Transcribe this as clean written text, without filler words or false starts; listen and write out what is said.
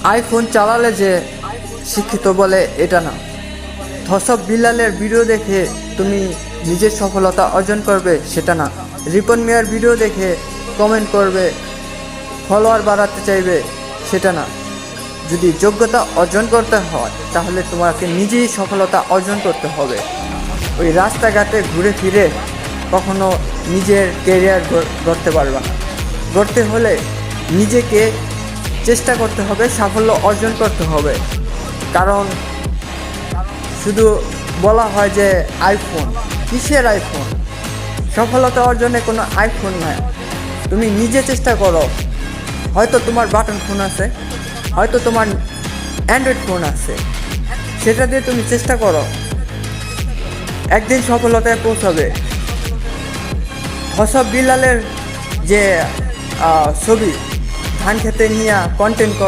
IPhone চালালে যে শিক্ষিত বলে এটা না। ধসব বিলালের ভিডিও দেখে তুমি নিজের সফলতা অর্জন করবে সেটা না। রিপন মিয়ার ভিডিও দেখে কমেন্ট করবে, ফলোয়ার বাড়াতে চাইবে সেটা না। যদি যোগ্যতা অর্জন করতে হয় তাহলে তোমাকে নিজেই সফলতা অর্জন করতে হবে। ওই রাস্তাঘাটে ঘুরে ফিরে কখনো নিজের ক্যারিয়ার গড়তে পারবে না। গড়তে হলে নিজেকে চেষ্টা করতে হবে, সাফল্য অর্জন করতে হবে। কারণ শুধু বলা হয় যে আইফোন, কিসের আইফোন? সফলতা অর্জনে কোনো আইফোন নয়। তুমি নিজে চেষ্টা করো। হয়তো তোমার বাটন ফোন আছে, হয়তো তোমার অ্যান্ড্রয়েড ফোন আছে, সেটা দিয়ে তুমি চেষ্টা করো, একদিন সফলতায় পৌঁছাবে। ধসব বিলালের যে ছবি ধান খেতে নিয়ে কন্টেন্ট